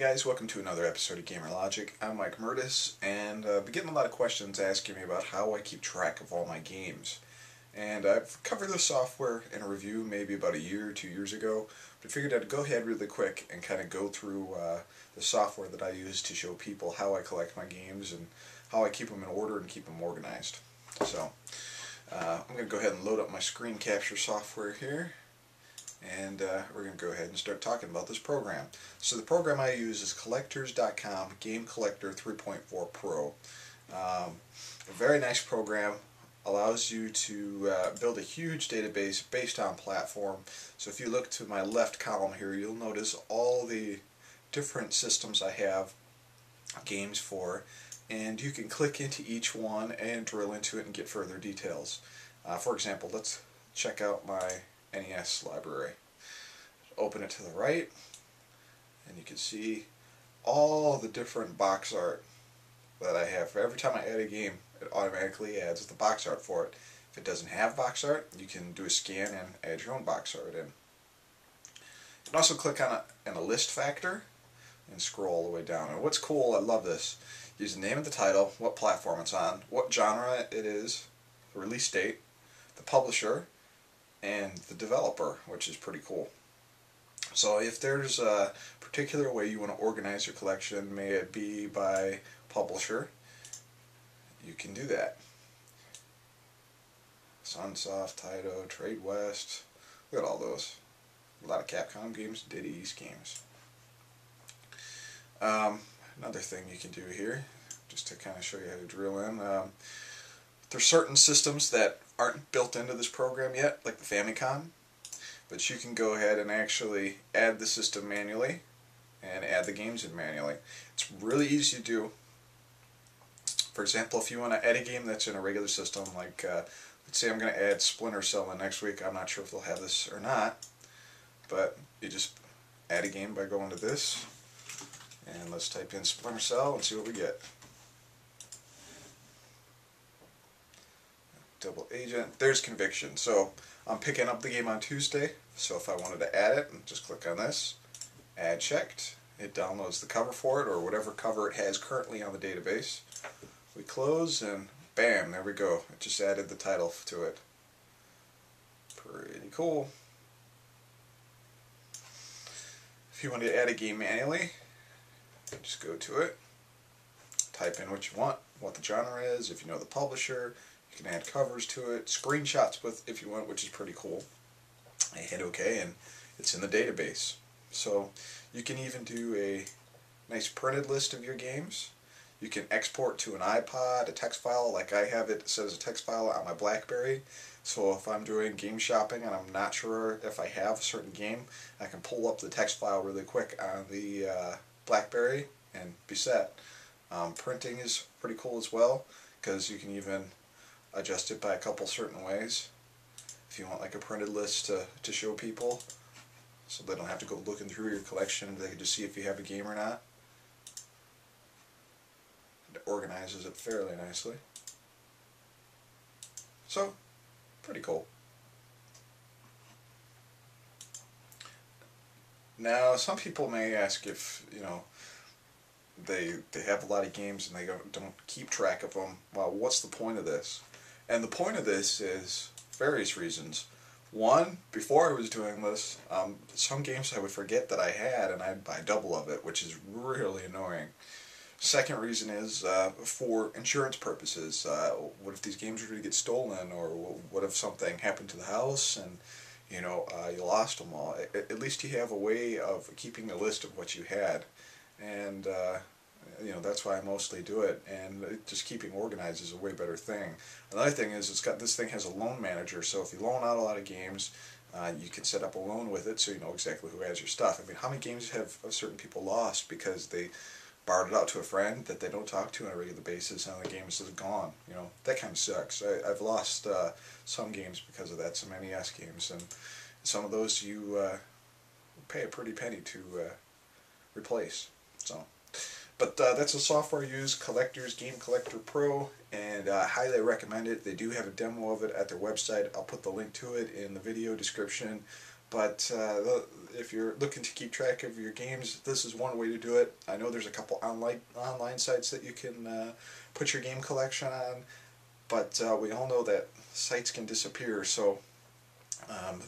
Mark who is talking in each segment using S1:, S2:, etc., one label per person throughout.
S1: guys, welcome to another episode of Gamer Logic. I'm Mike Murtis, and I've been getting a lot of questions asking me about how I keep track of all my games. And I've covered this software in a review maybe about a year or 2 years ago, but I figured I'd go ahead really quick and kind of go through the software that I use to show people how I collect my games and how I keep them in order and keep them organized. So, I'm going to go ahead and load up my screen capture software here. And we're going to go ahead and start talking about this program. So the program I use is collectors.com Game Collector 3.4 Pro. A very nice program. Allows you to build a huge database based on platform. So if you look to my left column here, you'll notice all the different systems I have games for, and you can click into each one and drill into it and get further details. For example, let's check out my NES library. Open it to the right, and you can see all the different box art that I have. For every time I add a game, it automatically adds the box art for it. If it doesn't have box art, you can do a scan and add your own box art in. You can also click on a list factor and scroll all the way down. And what's cool, I love this, use the name of the title, what platform it's on, what genre it is, the release date, the publisher, and the developer, which is pretty cool. So if there's a particular way you want to organize your collection, may it be by publisher, you can do that. Sunsoft, Taito, Trade West, look at all those. A lot of Capcom games, Diddy East games. Another thing you can do here, just to kind of show you how to drill in, there's certain systems that aren't built into this program yet, like the Famicom, but you can go ahead and actually add the system manually and add the games in manually. It's really easy to do. For example, if you want to add a game that's in a regular system, like let's say I'm going to add Splinter Cell in next week. I'm not sure if they'll have this or not, but you just add a game by going to this, and let's type in Splinter Cell and see what we get. Double Agent, there's Conviction. So I'm picking up the game on Tuesday, so if I wanted to add it, just click on this, add checked, it downloads the cover for it, or whatever cover it has currently on the database. We close, and bam, there we go. It just added the title to it. Pretty cool. If you want to add a game manually, just go to it, type in what you want, what the genre is, if you know the publisher. You can add covers to it, screenshots with if you want, which is pretty cool. I hit OK, and it's in the database. So you can even do a nice printed list of your games. You can export to an iPod, a text file, like I have it says a text file on my BlackBerry. So if I'm doing game shopping and I'm not sure if I have a certain game, I can pull up the text file really quick on the BlackBerry and be set. Printing is pretty cool as well, because you can even adjust it by a couple certain ways. If you want like a printed list to show people, so they don't have to go looking through your collection, they can just see if you have a game or not. It organizes it fairly nicely. So, pretty cool. Now, some people may ask if, you know, they have a lot of games and they don't keep track of them. Well, what's the point of this? And the point of this is various reasons. One, before I was doing this, some games I would forget that I had, and I'd buy double of it, which is really annoying. Second reason is for insurance purposes. What if these games were to get stolen, or what if something happened to the house and you know you lost them all? At least you have a way of keeping a list of what you had, and you know, that's why I mostly do it, and just keeping organized is a way better thing. Another thing is this thing has a loan manager, so if you loan out a lot of games, you can set up a loan with it so you know exactly who has your stuff. I mean, how many games have certain people lost because they borrowed it out to a friend that they don't talk to on a regular basis and the game is just gone? You know, that kind of sucks. I've lost some games because of that, some NES games, and some of those you pay a pretty penny to replace. So. But that's a software I use, Collectors Game Collector Pro, and I highly recommend it. They do have a demo of it at their website. I'll put the link to it in the video description. But if you're looking to keep track of your games, this is one way to do it. I know there's a couple online sites that you can put your game collection on, but we all know that sites can disappear, so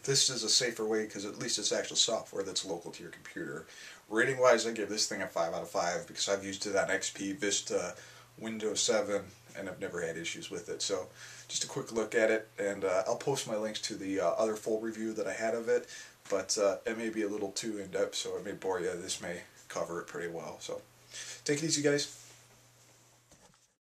S1: this is a safer way because at least it's actual software that's local to your computer. Rating wise, I give this thing a 5 out of 5 because I've used it on XP, Vista, Windows 7, and I've never had issues with it. So just a quick look at it, and I'll post my links to the other full review that I had of it, but it may be a little too in-depth, so it may bore you. This may cover it pretty well. So take it easy, guys.